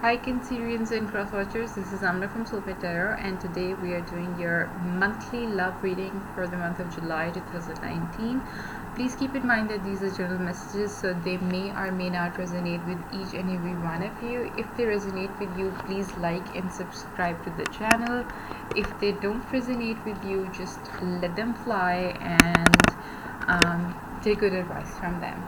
Hi Cancerians and Crosswatchers, this is Amina from Soulmate, and today we are doing your monthly love reading for the month of July 2019. Please keep in mind that these are general messages, so they may or may not resonate with each and every one of you. If they resonate with you, please like and subscribe to the channel. If they don't resonate with you, just let them fly and take good advice from them.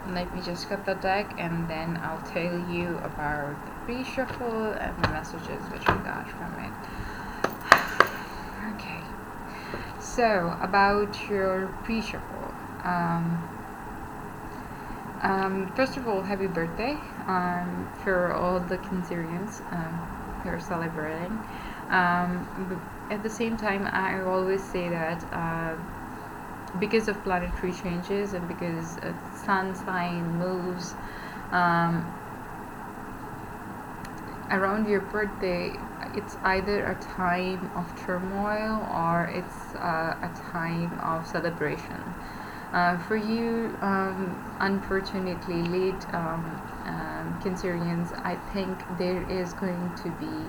Let me just cut the deck and then I'll tell you about the pre-shuffle and the messages which I got from it. Okay, so about your pre-shuffle. First of all, happy birthday for all the Cancerians who are celebrating. At the same time, I always say that because of planetary changes and because sun sign moves around your birthday, it's either a time of turmoil or it's a time of celebration. For you, unfortunately, late Cancerians, I think there is going to be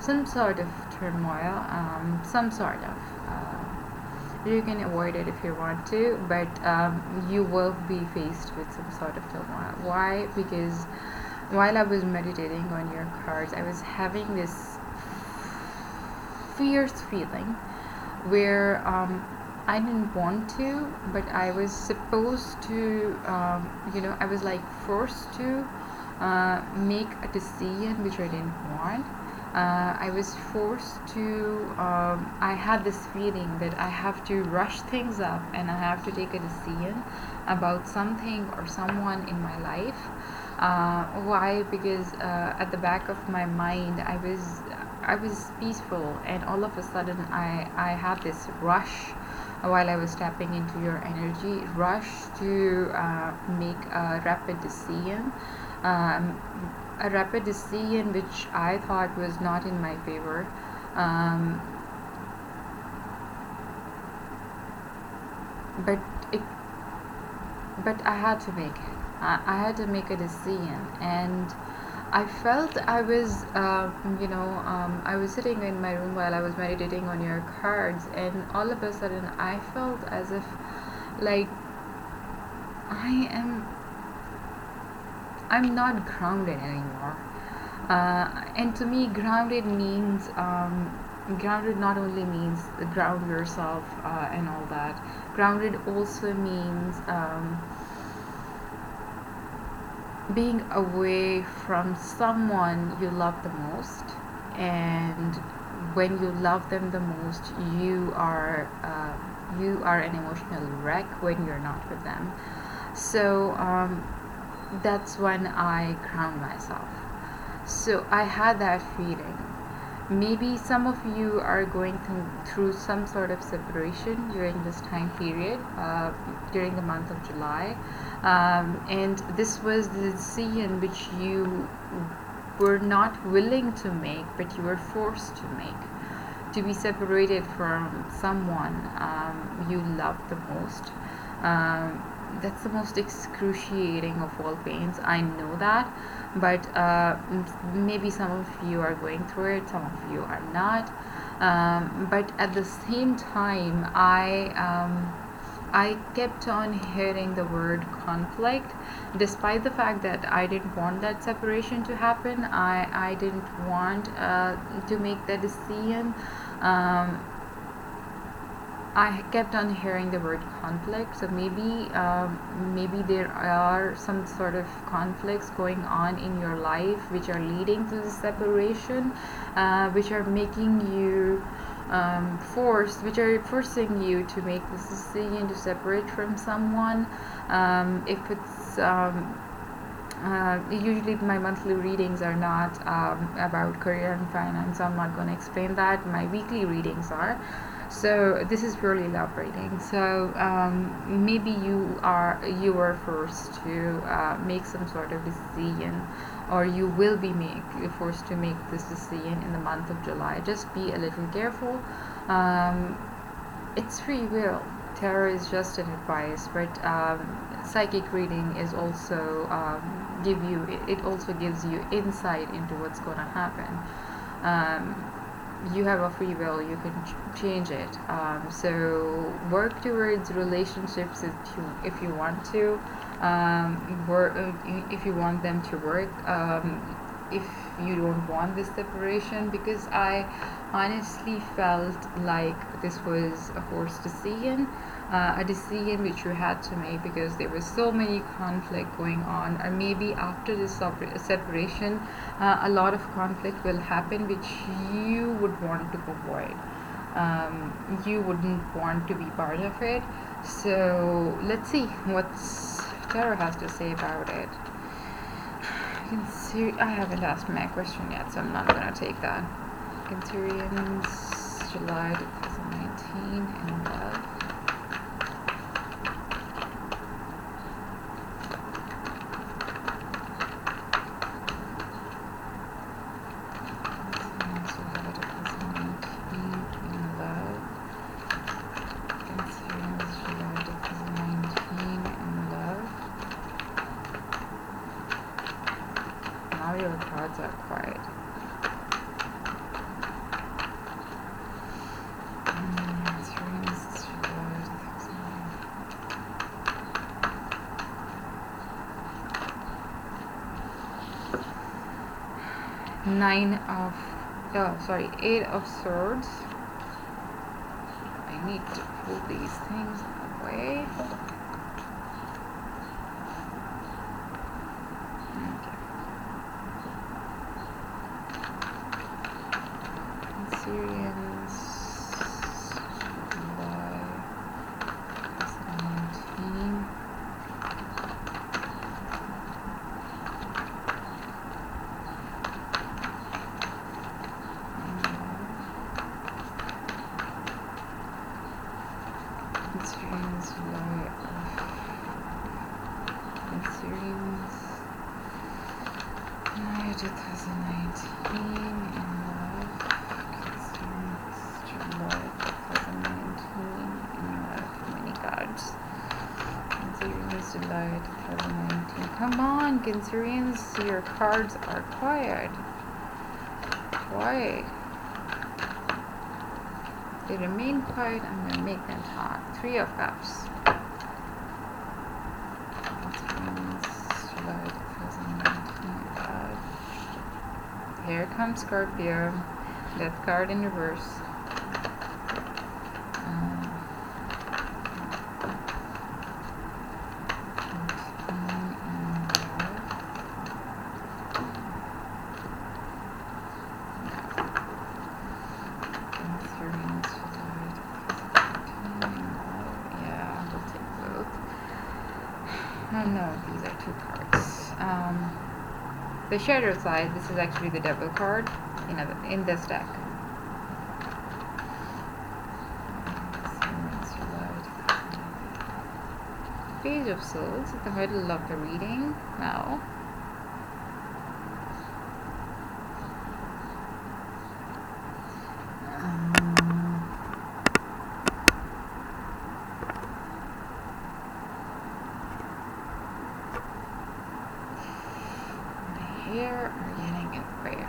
some sort of turmoil, some sort of you can avoid it if you want to, but you will be faced with some sort of turmoil. Why? Because while I was meditating on your cards, I was having this fierce feeling where I didn't want to, but I was supposed to, I was like forced to make a decision which I didn't want. I was forced to, I had this feeling that I have to rush things up and I have to take a decision about something or someone in my life. Why? Because at the back of my mind, I was peaceful, and all of a sudden I had this rush while I was tapping into your energy, rush to make a rapid decision. A rapid decision which I thought was not in my favor. But I had to make it. I had to make a decision, and I felt I was, I was sitting in my room while I was meditating on your cards, and all of a sudden I felt as if, like, I'm not grounded anymore. And to me, grounded means grounded not only means ground yourself and all that. Grounded also means being away from someone you love the most, and when you love them the most, you are an emotional wreck when you're not with them. So that's when I ground myself. So I had that feeling. Maybe some of you are going through some sort of separation during this time period, during the month of July. And this was the decision which you were not willing to make, but you were forced to make. To be separated from someone you love the most. That's the most excruciating of all pains. I know that, but maybe some of you are going through it, some of you are not. But at the same time, I kept on hearing the word conflict, despite the fact that I didn't want that separation to happen. I didn't want to make that decision. I kept on hearing the word conflict, so maybe there are some sort of conflicts going on in your life which are leading to the separation, which are making you which are forcing you to make this decision to separate from someone. If it's usually my monthly readings are not about career and finance, so I'm not going to explain that. My weekly readings are. So this is purely love reading. So maybe you were forced to make some sort of decision, or you will be forced to make this decision in the month of July. Just be a little careful. It's free will. tarot is just an advice, but psychic reading is also it also gives you insight into what's going to happen. You have a free will, you can change it. So work towards relationships if you want to, if you want them to work, if you don't want this separation, because I honestly felt like this was a forced decision, a decision which you had to make because there was so many conflict going on, or maybe after this separation a lot of conflict will happen which you would want to avoid. You wouldn't want to be part of it. So let's see what tarot has to say about it. I haven't asked my question yet, so I'm not gonna take that. Cancerians, July 2019 in love. Your cards are quiet. Eight of Swords. I need to pull these things away. Syrians, July 2019. Syrians, July Syrians, 2019. July 2019. Come on, Cancerians, your cards are quiet. Why? They remain quiet. I'm going to make them talk. Three of Cups. July 2019. Here comes Scorpio. Death card in reverse. Oh no, these are two cards. The shadow side, this is actually the devil card in this deck. Page of Swords at the middle of the reading now. Here are getting it quick.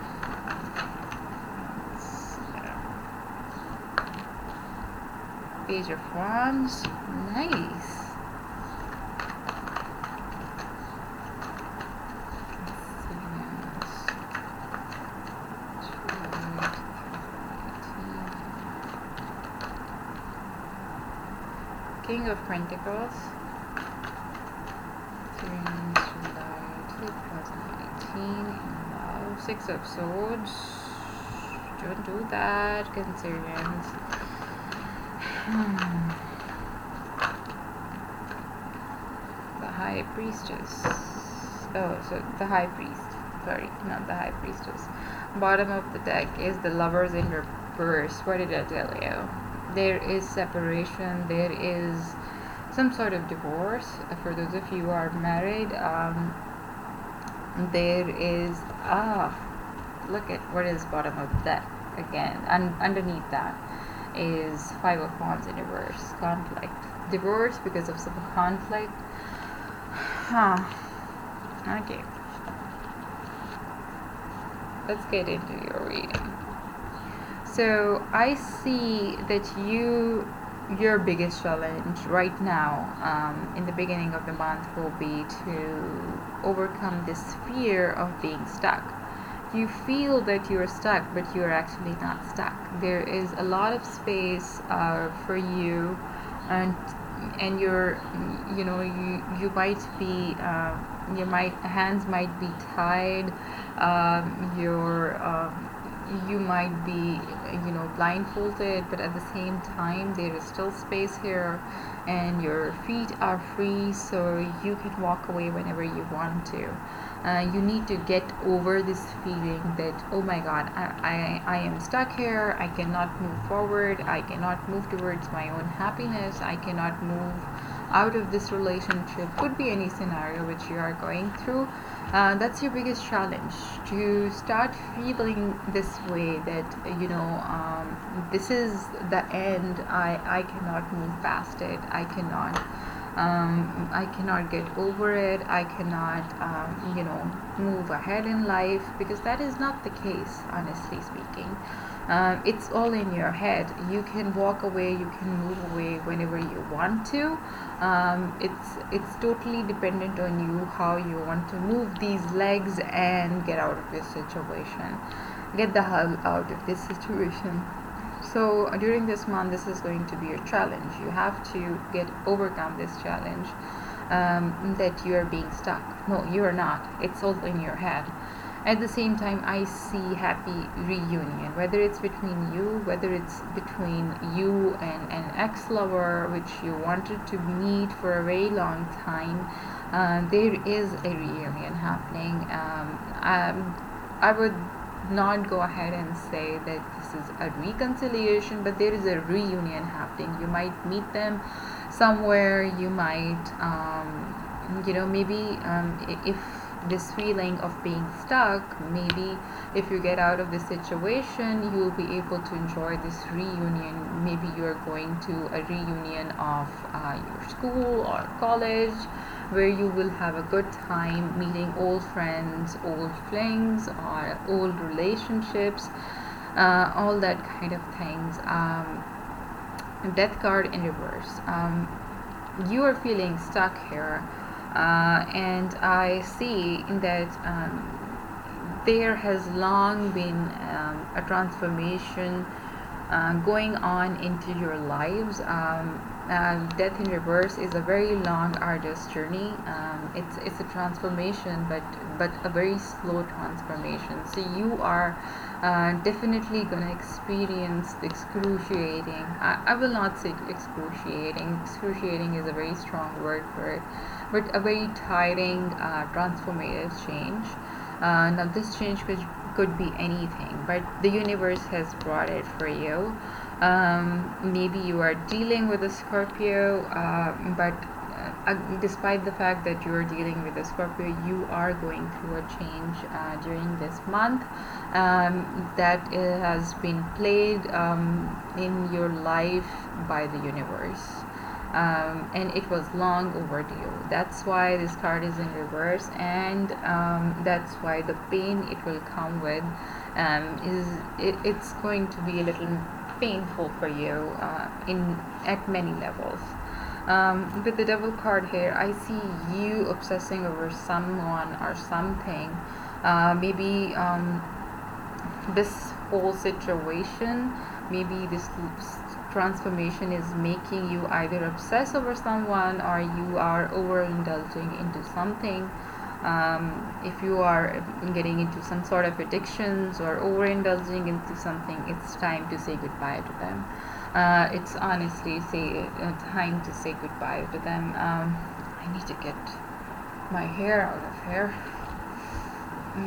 Page of Wands. Nice. King of Pentacles. July 2018. Now, Six of Swords. Don't do that, Cancerians. The High Priestess. Oh, so the High Priest. Sorry, not the High Priestess. Bottom of the deck is the Lovers in reverse. What did I tell you? There is separation. There is some sort of divorce. For those of you who are married, there is look at what is bottom of the deck again, and underneath that is Five of Wands in reverse. Conflict. divorce, because of some conflict. Huh. Okay, let's get into your reading. So I see that your biggest challenge right now, in the beginning of the month, will be to overcome this fear of being stuck. You feel that you're stuck, but you're actually not stuck. There is a lot of space for you, and you're, you might be, your might hands might be tied, your you might be, blindfolded, but at the same time there is still space here, and your feet are free, so you can walk away whenever you want to. You need to get over this feeling that, oh my god, I am stuck here, I cannot move forward, I cannot move towards my own happiness, I cannot move out of this relationship. Could be any scenario which you are going through. That's your biggest challenge, to start feeling this way, that this is the end. I cannot move past it. I cannot get over it. I cannot move ahead in life, because that is not the case, honestly speaking. It's all in your head. You can walk away, you can move away whenever you want to. It's totally dependent on you, how you want to move these legs and get out of this situation, get the hell out of this situation. So during this month, this is going to be a challenge. You have to overcome this challenge, that you are being stuck. No, you are not. It's all in your head. At the same time, I see happy reunion, whether it's between you, whether it's between you and an ex-lover which you wanted to meet for a very long time. There is a reunion happening. I would not go ahead and say that this is a reconciliation, but there is a reunion happening. You might meet them somewhere. You might, maybe, if this feeling of being stuck, maybe if you get out of this situation, you will be able to enjoy this reunion. Maybe you are going to a reunion of your school or college, where you will have a good time meeting old friends, old flings, or old relationships, all that kind of things. Death card in reverse. You are feeling stuck here, and I see that there has long been a transformation going on into your lives. Death in reverse is a very long, arduous journey. It's a transformation, but a very slow transformation. So you are definitely gonna experience the excruciating. I will not say excruciating. Excruciating is a very strong word for it, but a very tiring, transformative change. Now this change could be anything, but the universe has brought it for you. Maybe you are dealing with a Scorpio, but despite the fact that you are dealing with a Scorpio, you are going through a change during this month, that has been played in your life by the universe. And it was long overdue. That's why this card is in reverse, and that's why the pain it will come with, it's going to be a little painful for you at many levels. With the Devil card here, I see you obsessing over someone or something. Maybe this whole situation, maybe this transformation is making you either obsess over someone, or you are overindulging into something. If you are getting into some sort of addictions or overindulging into something, it's time to say goodbye to them. It's honestly time to say goodbye to them. I need to get my hair out of here,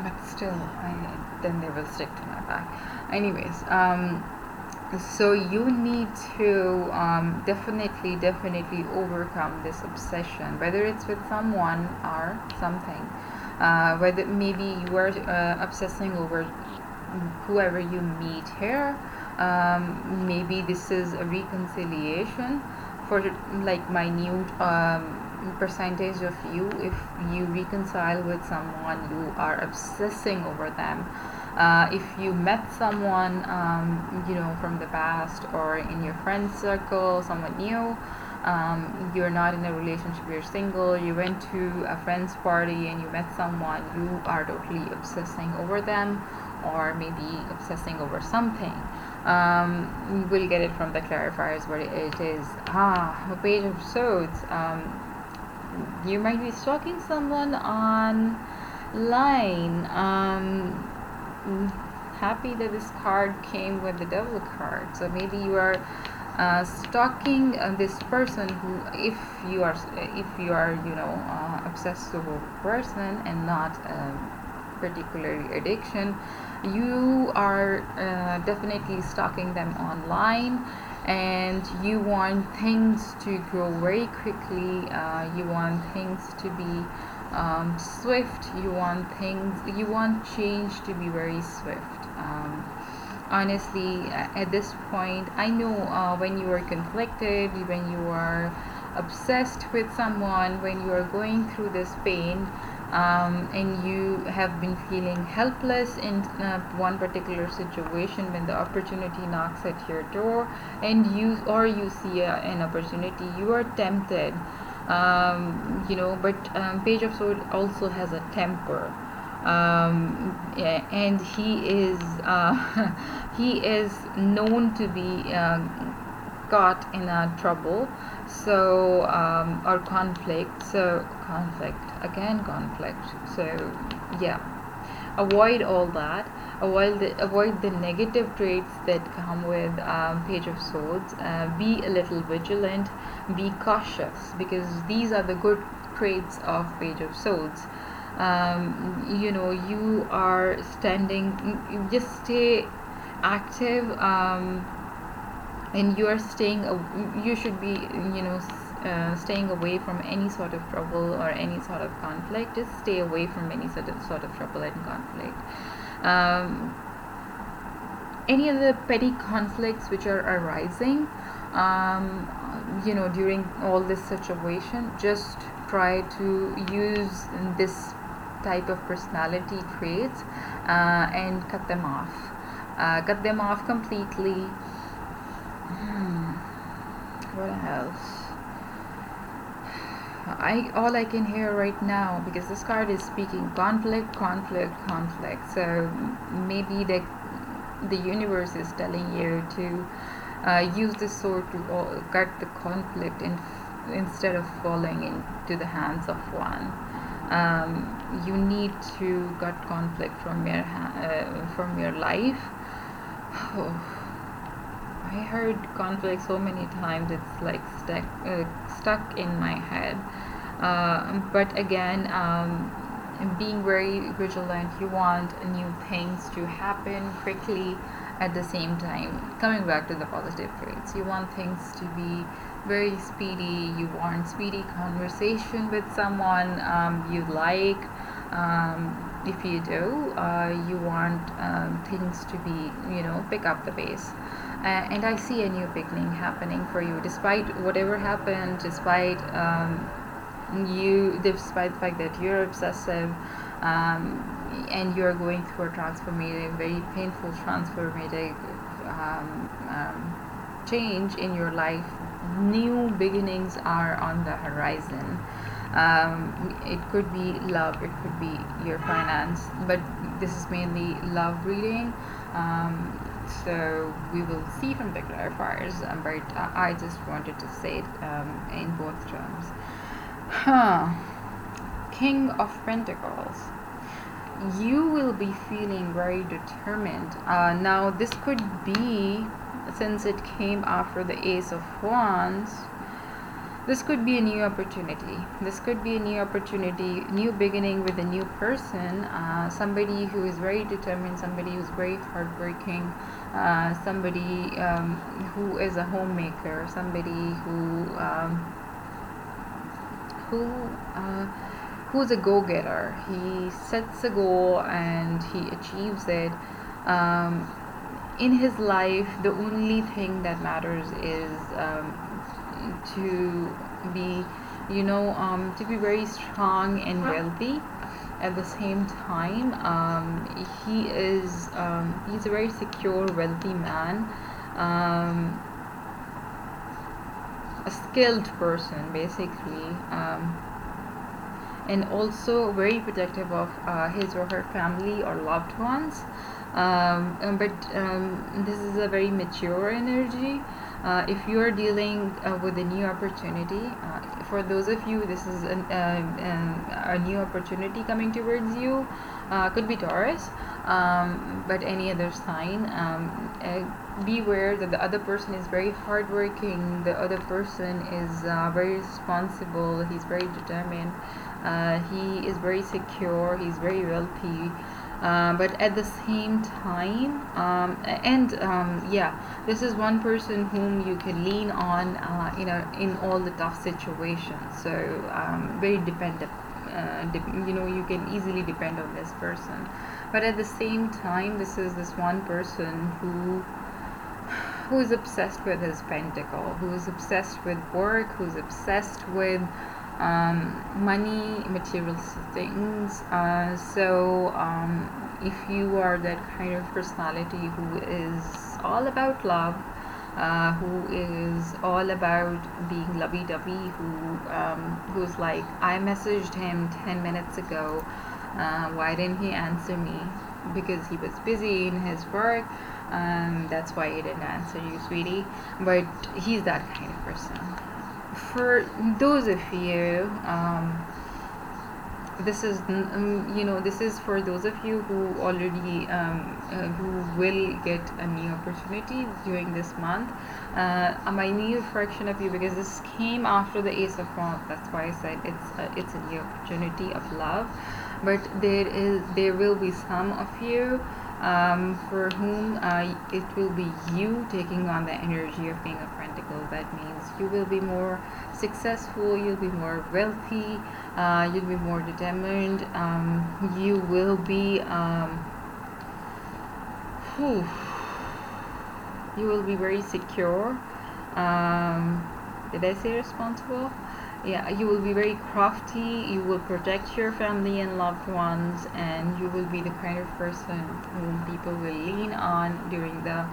but still, then they will stick to my back. Anyways, so you need to definitely overcome this obsession, whether it's with someone or something. Whether maybe you are obsessing over whoever you meet here. Maybe this is a reconciliation for like minute percentage of you, if you reconcile with someone, you are obsessing over them. If you met someone, from the past or in your friend circle, someone new, you're not in a relationship, you're single, you went to a friend's party and you met someone, you are totally obsessing over them, or maybe obsessing over something. We'll get it from the clarifiers, but it is a page of swords. You might be stalking someone online. Happy that this card came with the devil card. So maybe you are stalking this person who, if you are obsessed over a person and not particularly addiction, you are definitely stalking them online, and you want things to grow very quickly. You want things to be swift. You want change to be very swift. Honestly, at this point, I know when you are conflicted, when you are obsessed with someone, when you are going through this pain, and you have been feeling helpless in one particular situation, when the opportunity knocks at your door and you see an opportunity, you are tempted. But Page of Swords also has a temper. Yeah, and he is he is known to be caught in a trouble, so or conflict, so yeah, avoid all that. Avoid the negative traits that come with Page of Swords. Be a little vigilant, be cautious, because these are the good traits of Page of Swords. You are standing, just stay active, and you are staying, you should be staying away from any sort of trouble or any sort of conflict. Just stay away from any sort of trouble and conflict. Any other petty conflicts which are arising during all this situation, just try to use this type of personality traits and cut them off completely. What else? All I can hear right now, because this card is speaking conflict. So maybe the universe is telling you to use this sword to cut the conflict instead of falling into the hands of one. You need to cut conflict from your life. I heard conflict so many times, it's like stuck in my head. But again, being very vigilant, you want new things to happen quickly. At the same time, coming back to the positive traits, you want things to be very speedy. You want speedy conversation with someone you like. If you do, you want things to be, pick up the pace. And I see a new beginning happening for you, despite whatever happened, despite the fact that you're obsessive, and you're going through a very painful transformative change in your life. New beginnings are on the horizon. It could be love, it could be your finance, but this is mainly love reading. So we will see from the clarifiers, but I just wanted to say it in both terms. King of Pentacles. You will be feeling very determined. Now this could be, since it came after the Ace of Wands, this could be a new opportunity. New beginning with a new person, somebody who is very determined, somebody who's very hardworking, somebody who is a homemaker, somebody who's a go-getter. He sets a goal and he achieves it. In his life, the only thing that matters is to be, to be very strong and wealthy. At the same time, he's a very secure, wealthy man, um, a skilled person, basically. And also very protective of his or her family or loved ones. But this is a very mature energy. If you are dealing with a new opportunity, for those of you, this is a new opportunity coming towards you. Could be Taurus, but any other sign. Beware that the other person is very hardworking. The other person is very responsible. He's very determined. He is very secure. He's very wealthy. But at the same time, yeah, this is one person whom you can lean on, in all the tough situations. So very dependent. You can easily depend on this person. But at the same time, this is this one person who is obsessed with his pentacle, who is obsessed with work, who's obsessed with money, material things. If you are that kind of personality who is all about love, who is all about being lovey-dovey, who's like, I messaged him 10 minutes ago, why didn't he answer me? Because he was busy in his work. That's why he didn't answer you, sweetie. But he's that kind of person. For those of you, this is this is for those of you who already who will get a new opportunity during this month. I need a fraction of you, because this came after the Ace of Wands. That's why I said it's a new opportunity of love. But there will be some of you for whom it will be you taking on the energy of King of Pentacles. That means you will be more successful, you'll be more wealthy, you'll be more determined, you will be you will be very secure. Did I say responsible? Yeah, you will be very crafty, you will protect your family and loved ones, and you will be the kind of person whom people will lean on during the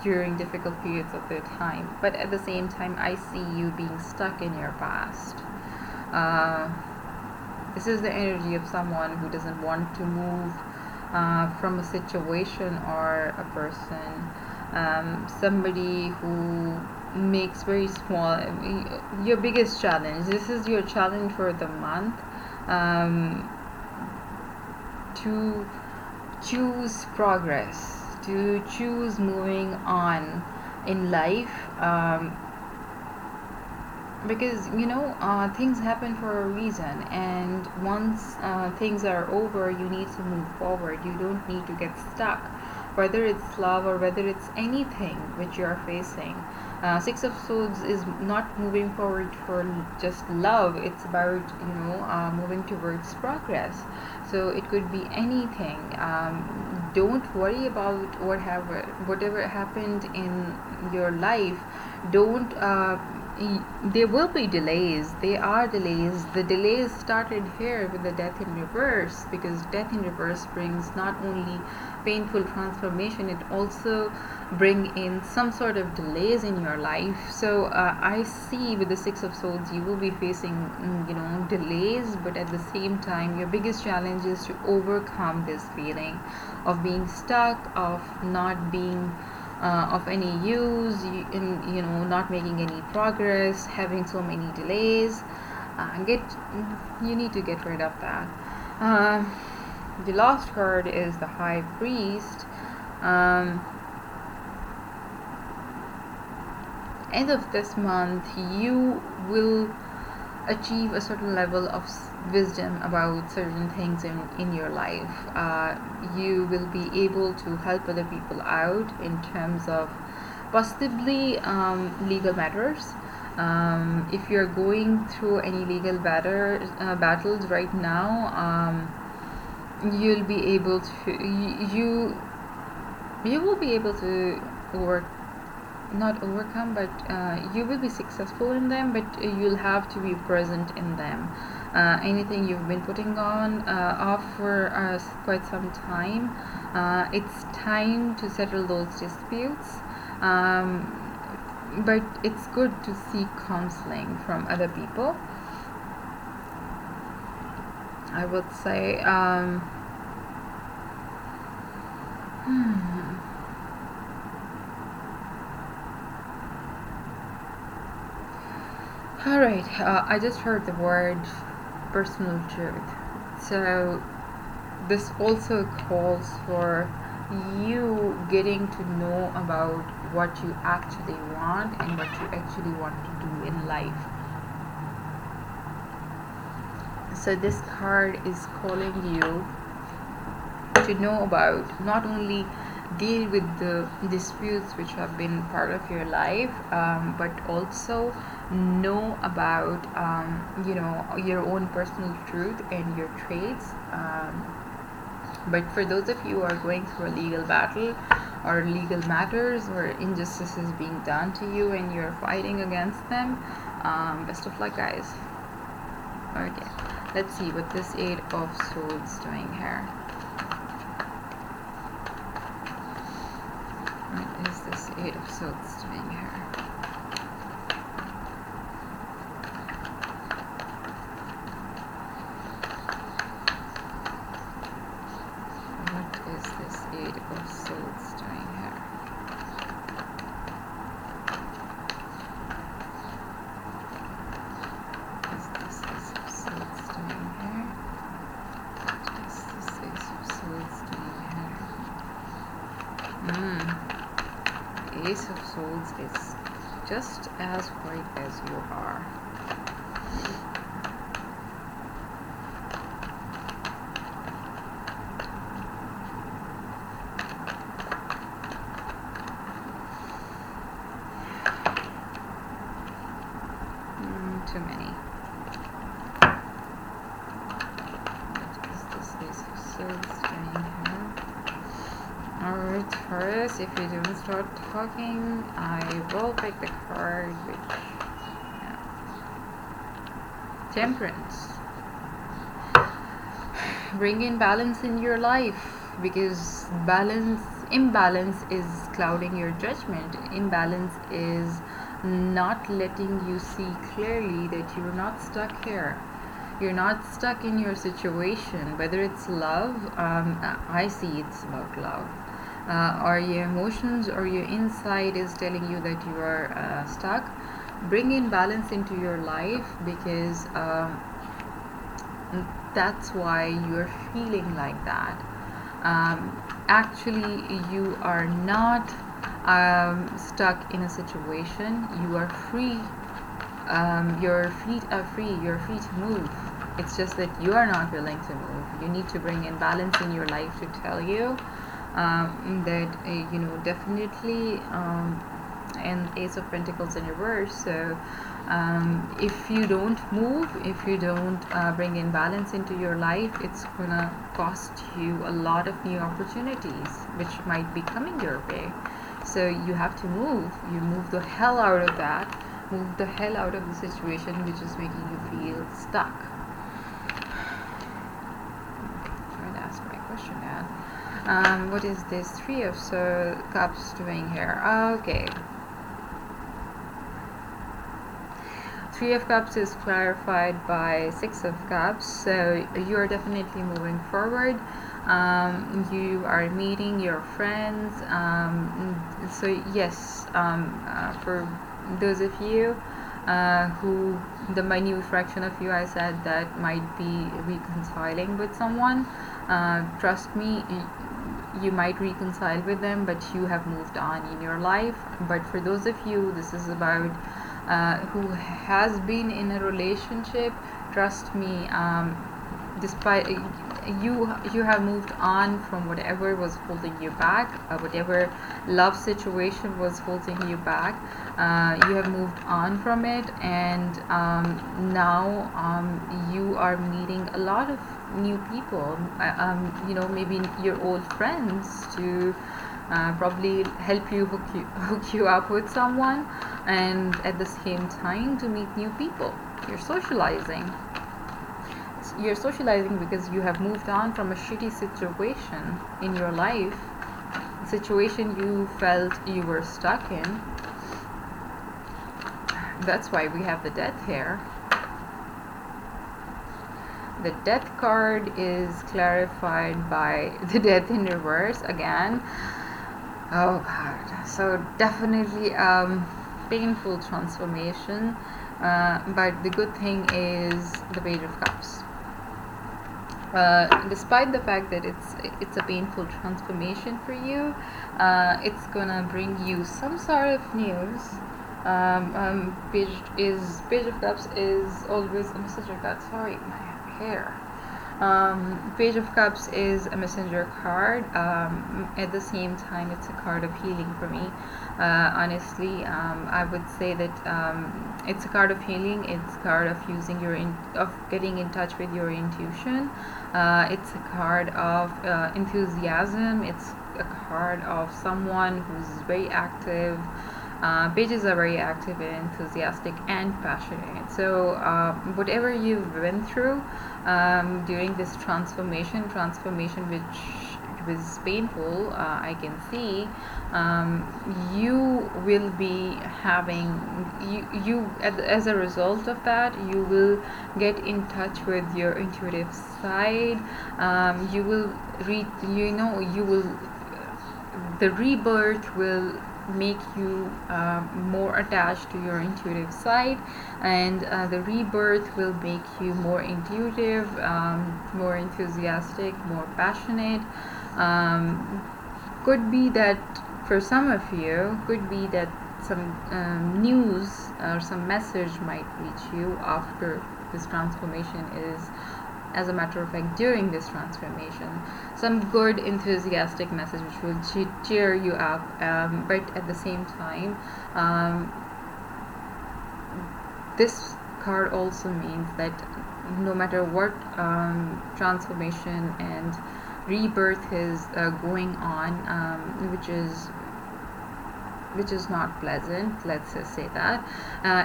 during difficult periods of their time. But at the same time, I see you being stuck in your past. This is the energy of someone who doesn't want to move from a situation or a person. Somebody who makes very small, your biggest challenge, this is your challenge for the month, to choose progress, to choose moving on in life, because things happen for a reason, and once things are over, you need to move forward. You don't need to get stuck, whether it's love or whether it's anything which you are facing. Six of Swords is not moving forward for just love. It's about moving towards progress. So it could be anything. Don't worry about whatever happened in your life. Don't. There will be delays. There are delays. The delays started here with the Death in Reverse, because Death in Reverse brings not only painful transformation, it also bring in some sort of delays in your life. So I see with the Six of Swords, you will be facing delays, but at the same time, your biggest challenge is to overcome this feeling of being stuck, of not being of any use, not making any progress, having so many delays. You need to get rid of that. The last card is the High Priest. End of this month, you will achieve a certain level of wisdom about certain things in your life. You will be able to help other people out in terms of possibly legal matters. If you're going through any legal battles right now, you'll be able to you will be able to work not overcome, but you will be successful in them, but you'll have to be present in them. Anything you've been putting on off for quite some time, it's time to settle those disputes. But it's good to seek counseling from other people, I would say. All right, I just heard the word personal truth. So this also calls for you getting to know about what you actually want and what you actually want to do in life. So this card is calling you to know about, not only deal with the disputes which have been part of your life, but also know about your own personal truth and your traits. But for those of you who are going through a legal battle or legal matters or injustices being done to you and you're fighting against them, best of luck, guys. Okay, let's see what this Eight of Swords doing here. What is this Eight of Swords doing here? What is this Eight of Swords doing here? What is this Ace of Swords doing here? What is this Ace of Swords doing here? Ace of Swords is just as white as you are. Too many. What is this Ace of Swords doing here? Alright, Taurus, if you don't start talking, I will pick the card which... Yeah. Temperance. Bring in balance in your life, because imbalance is clouding your judgment. Imbalance is not letting you see clearly that you're not stuck here. You're not stuck in your situation, whether it's love. I see it's about love. Or your emotions or your inside is telling you that you are stuck. Bring in balance into your life, because that's why you're feeling like that. Actually, you are not stuck in a situation. You are free. Your feet are free. You're free to move. It's just that you are not willing to move. You need to bring in balance in your life to tell you that definitely. And Ace of Pentacles in reverse. So if you don't move, if you don't bring in balance into your life, it's gonna cost you a lot of new opportunities which might be coming your way. So you have to move. You move the hell out of that. Move the hell out of the situation which is making you feel stuck. Trying to ask my question now. What is this Three of Cups doing here? Okay. Three of Cups is clarified by Six of Cups, so you are definitely moving forward. You are meeting your friends. So yes, for those of you who, the minute fraction of you I said that might be reconciling with someone, trust me, you might reconcile with them, but you have moved on in your life. But for those of you, this is about who has been in a relationship, trust me, despite you have moved on from whatever was holding you back, whatever love situation was holding you back. You have moved on from it, and now you are meeting a lot of new people, maybe your old friends, to probably help you hook you up with someone, and at the same time to meet new people. You're socializing. You're socializing because you have moved on from a shitty situation in your life, situation you felt you were stuck in. That's why we have the death here. The death card is clarified by the death in reverse again. Oh god. So definitely painful transformation. But the good thing is the Page of Cups. Despite the fact that it's a painful transformation for you, it's gonna bring you some sort of news. Page of Cups is always a messenger card. Sorry, my hair. Page of Cups is a messenger card. At the same time, it's a card of healing for me. Honestly, I would say that it's a card of healing. It's a card of using of getting in touch with your intuition. It's a card of enthusiasm. It's a card of someone who's very active. Pages are very active and enthusiastic and passionate. So whatever you've been through during this transformation which was painful, I can see, you will be having as a result of that, you will get in touch with your intuitive side. You will the rebirth will make you more attached to your intuitive side, and the rebirth will make you more intuitive, more enthusiastic, more passionate. Could be that for some of you, could be that some news or some message might reach you after this transformation is, as a matter of fact, during this transformation, some good enthusiastic message which will cheer you up, but at the same time, this card also means that no matter what transformation and rebirth is going on, which is not pleasant, let's just say that,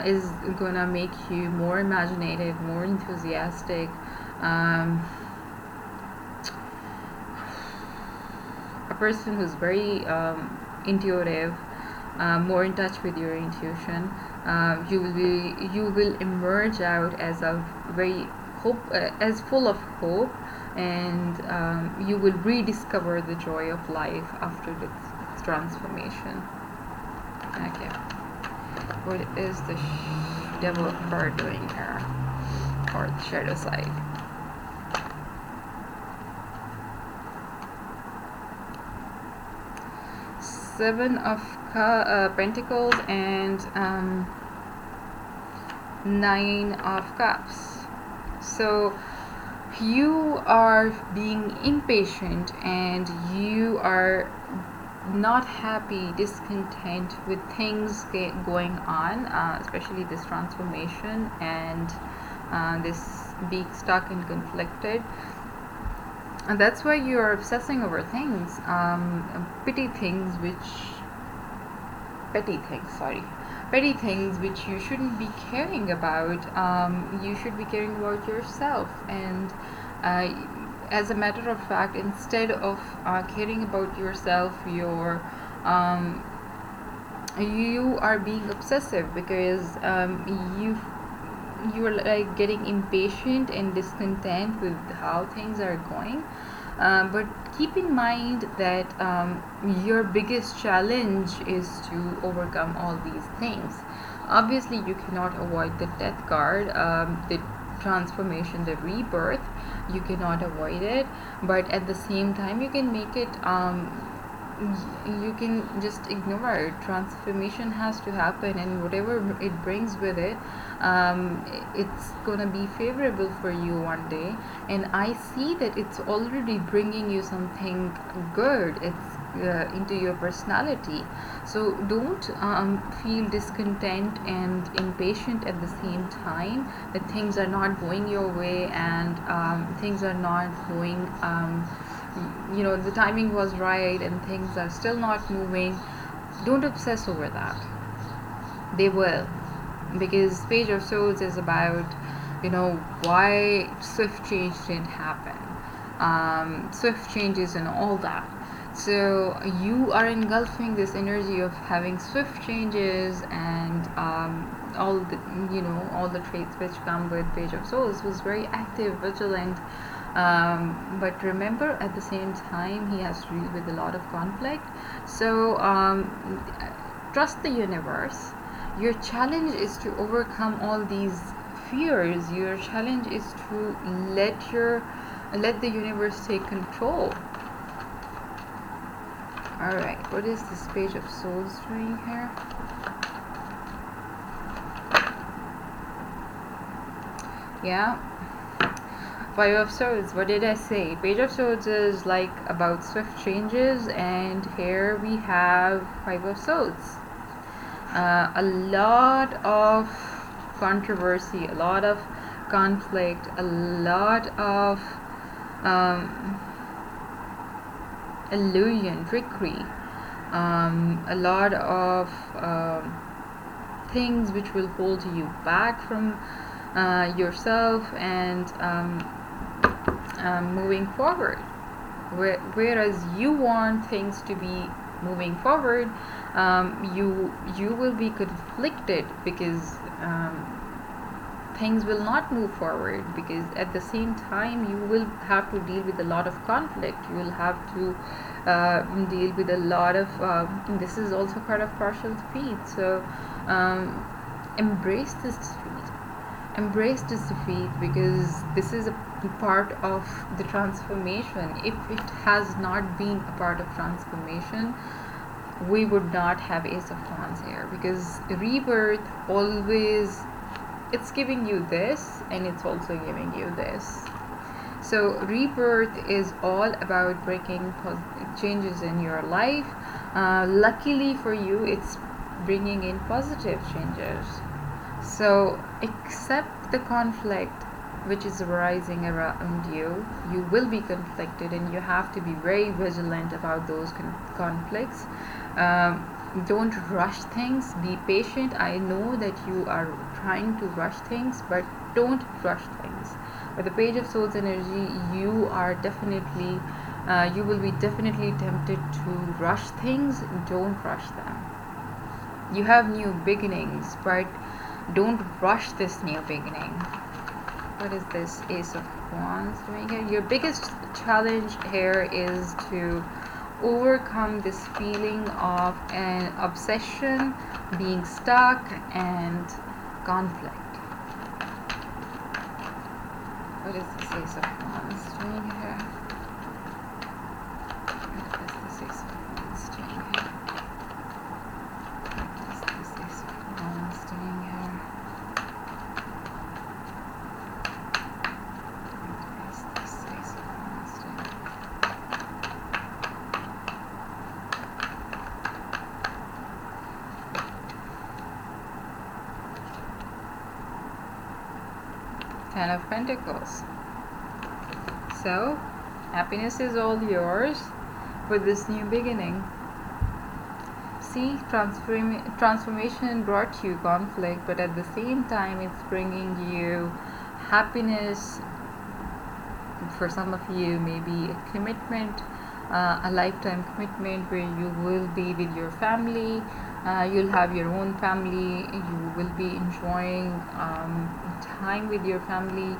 is gonna make you more imaginative, more enthusiastic, a person who's very intuitive, more in touch with your intuition. You will emerge out as a very as full of hope, and you will rediscover the joy of life after this transformation. Okay, what is the devil card doing here, or the shadow side? Seven of Pentacles and Nine of Cups. So you are being impatient and you are not happy, discontent with things going on, especially this transformation and this being stuck and conflicted. And that's why you are obsessing over things, petty things which you shouldn't be caring about. You should be caring about yourself. And as a matter of fact, instead of caring about yourself, you are being obsessive, because you are like getting impatient and discontent with how things are going. But keep in mind that your biggest challenge is to overcome all these things. Obviously, you cannot avoid the death card, the transformation, the rebirth. You cannot avoid it, but at the same time, you can make it. You can just ignore it. Transformation has to happen, and whatever it brings with it, it's gonna be favorable for you one day. And I see that it's already bringing you something good. It's into your personality. So don't feel discontent and impatient at the same time that things are not going your way, and things are not going the timing was right and things are still not moving, don't obsess over that. They will, because Page of Swords is about why swift change didn't happen, swift changes and all that. So you are engulfing this energy of having swift changes, and all the all the traits which come with Page of Swords. Was very active, vigilant, but remember, at the same time, he has to deal with a lot of conflict. So trust the universe. Your challenge is to overcome all these fears. Your challenge is to let the universe take control. Alright, what is this Page of Swords doing here? Yeah, Five of Swords. What did I say? Page of Swords is like about swift changes, and here we have Five of Swords. A lot of controversy, a lot of conflict, a lot of illusion, trickery, a lot of things which will hold you back from yourself and moving forward. Whereas you want things to be moving forward, you will be conflicted, because things will not move forward, because at the same time you will have to deal with a lot of conflict. You will have to deal with a lot of this is also part of partial defeat. So embrace this defeat, because this is a part of the transformation. If it has not been a part of transformation, we would not have Ace of Wands here, because rebirth always, it's giving you this and it's also giving you this. So rebirth is all about breaking changes in your life. Luckily for you, it's bringing in positive changes. So accept the conflict which is arising around you. You will be conflicted, and you have to be very vigilant about those conflicts. Don't rush things. Be patient. I know that you are trying to rush things, but don't rush things. With the Page of Swords energy, you are definitely you will be definitely tempted to rush things. Don't rush them. You have new beginnings, but don't rush this new beginning. What is this Ace of Wands doing here? Your biggest challenge here is to overcome this feeling of an obsession, being stuck, and conflict. What is this Ace of Wands doing here? What is this Ace of Wands doing here? What is this Ace of Wands doing here? What is this Ace of Wands doing here? Ten of Pentacles. So, happiness is all yours with this new beginning. See, transformation brought you conflict, but at the same time, it's bringing you happiness. For some of you, maybe a commitment, a lifetime commitment where you will be with your family. You'll have your own family. You will be enjoying time with your family.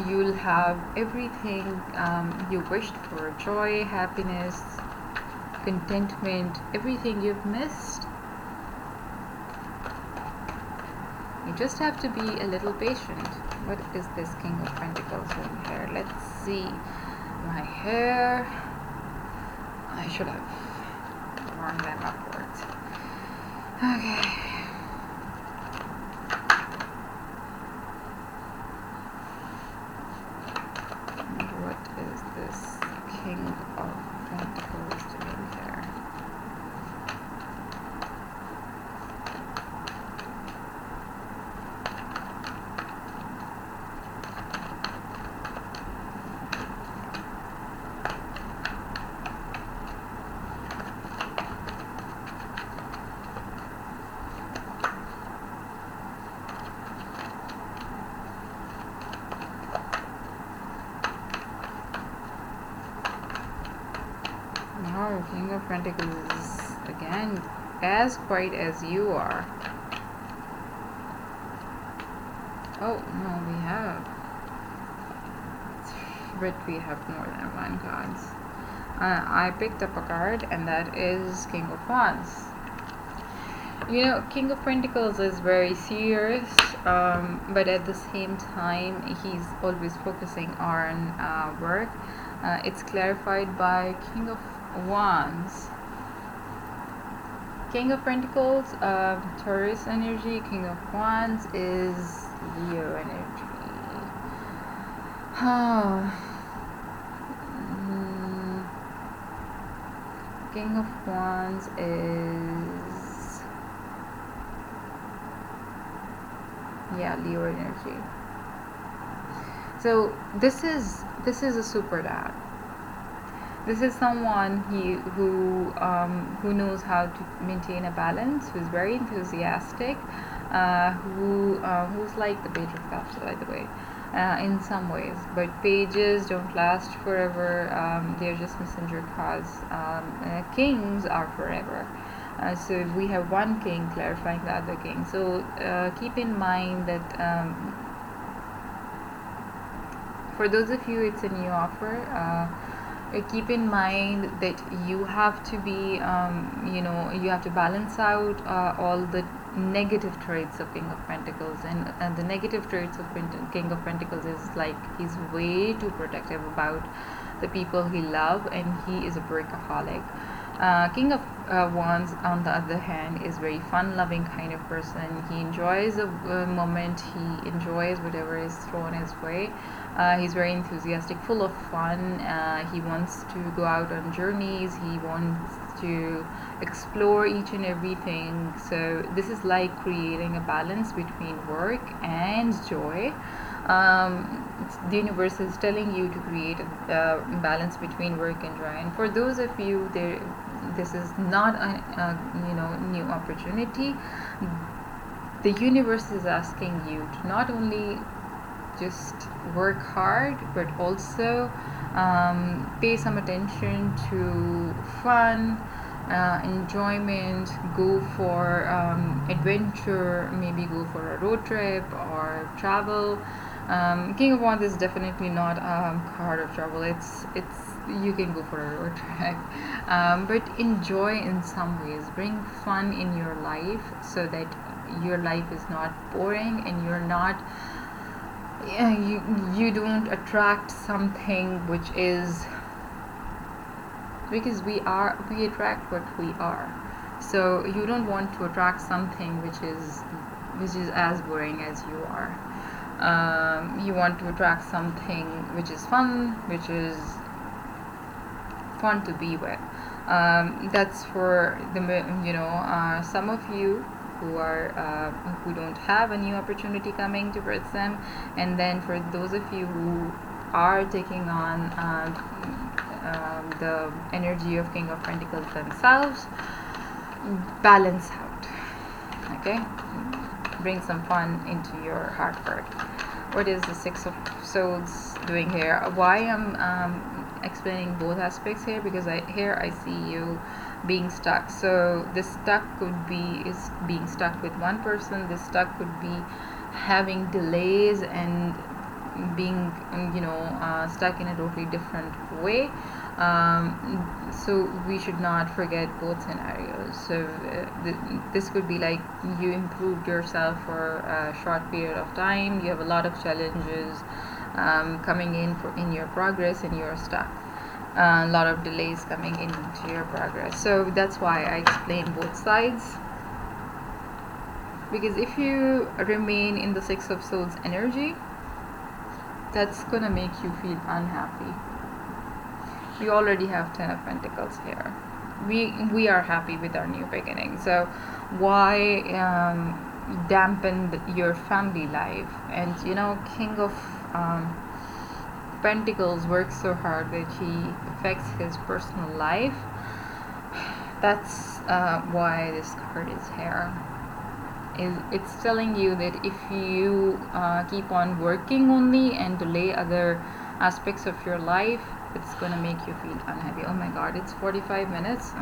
You'll have everything you wished for: joy, happiness, contentment, everything you've missed. You just have to be a little patient. What is this King of Pentacles doing here? Let's see. My hair. I should have worn them upwards. Okay. What is this King of Pentacles doing here? King of Pentacles is again as quiet as you are. Oh no, we have, but we have more than one cards. I picked up a card, and that is King of Wands. You know, King of Pentacles is very serious, but at the same time, he's always focusing on work. It's clarified by King of Wands. King of Pentacles, Taurus energy. King of Wands is Leo energy. King of Wands is, yeah, Leo energy. So this is a super dad. This is someone who knows how to maintain a balance, who's very enthusiastic, who's like the Page of Cups, by the way, in some ways. But pages don't last forever. They're just messenger cards. Kings are forever. So we have one king clarifying the other king. So keep in mind that for those of you it's a new offer. Keep in mind that you have to be, you have to balance out all the negative traits of King of Pentacles, and the negative traits of King of Pentacles is like he's way too protective about the people he loves, and he is a workaholic. King of Wands, on the other hand, is very fun-loving kind of person. He enjoys a moment. He enjoys whatever is thrown his way. He's very enthusiastic, full of fun. He wants to go out on journeys. He wants to explore each and everything. So this is like creating a balance between work and joy. The universe is telling you to create a balance between work and joy. And for those of you there, this is not a new opportunity. The universe is asking you to not only just work hard, but also pay some attention to fun, enjoyment, go for adventure, maybe go for a road trip or travel. King of Wands is definitely not a card of travel. It's you can go for a road trip, but enjoy in some ways. Bring fun in your life so that your life is not boring, and you're not, you don't attract something which is, because we attract what we are. So you don't want to attract something which is as boring as you are. You want to attract something which is fun, which is fun to be with. That's for the some of you who don't have a new opportunity coming towards them, and then for those of you who are taking on the energy of King of Pentacles themselves, balance out. Okay, bring some fun into your hard work. What is the Six of Swords doing here? Why I'm explaining both aspects here, because here I see you being stuck. So this stuck could be is being stuck with one person. This stuck could be having delays and being stuck in a totally different way. So we should not forget both scenarios. So this could be like you improved yourself for a short period of time. You have a lot of challenges coming in your progress, and you're stuck. A lot of delays coming into your progress. So that's why I explain both sides, because if you remain in the Six of Swords energy, that's gonna make you feel unhappy. We already have Ten of Pentacles here. We are happy with our new beginning. So why dampen your family life? And King of Pentacles works so hard that he affects his personal life. That's why this card is here. It's telling you that if you keep on working only and delay other aspects of your life, it's gonna make you feel unhappy. Oh my god, it's 45 minutes.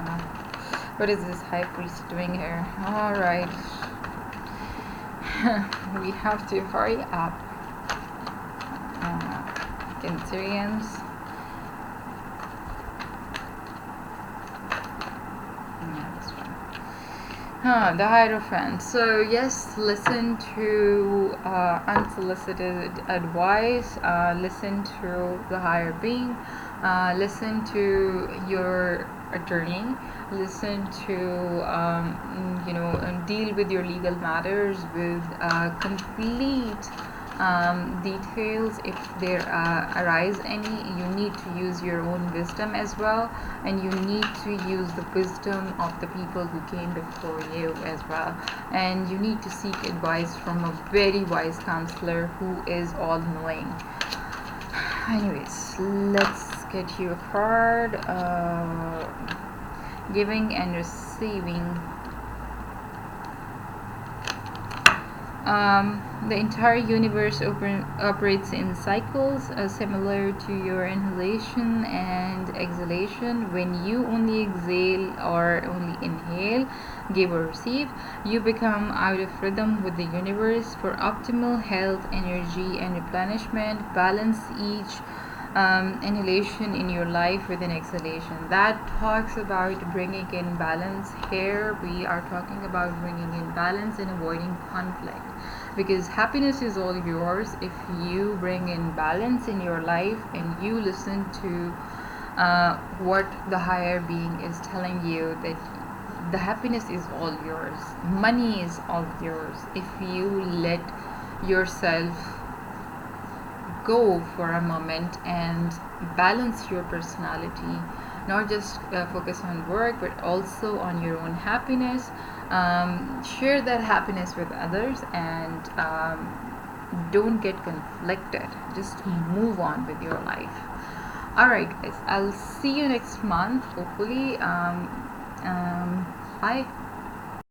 What is this high priest doing here? All right. We have to hurry up. Cancerians. The Hierophant. So yes, listen to unsolicited advice. Listen to the higher being. Listen to your attorney. Listen to deal with your legal matters with complete details. If there arise any, you need to use your own wisdom as well, and you need to use the wisdom of the people who came before you as well, and you need to seek advice from a very wise counselor who is all knowing. Anyways, let's get you a card. Giving and receiving. The entire universe operates in cycles similar to your inhalation and exhalation. When you only exhale or only inhale, give or receive, you become out of rhythm with the universe. For optimal health, energy, and replenishment, balance each inhalation in your life with an exhalation. That talks about bringing in balance. Here we are talking about bringing in balance and avoiding conflict, because happiness is all yours if you bring in balance in your life and you listen to what the higher being is telling you, that the happiness is all yours, money is all yours, if you let yourself go for a moment and balance your personality, not just focus on work but also on your own happiness. Share that happiness with others, and don't get conflicted, just move on with your life. Alright guys, I'll see you next month hopefully. Bye.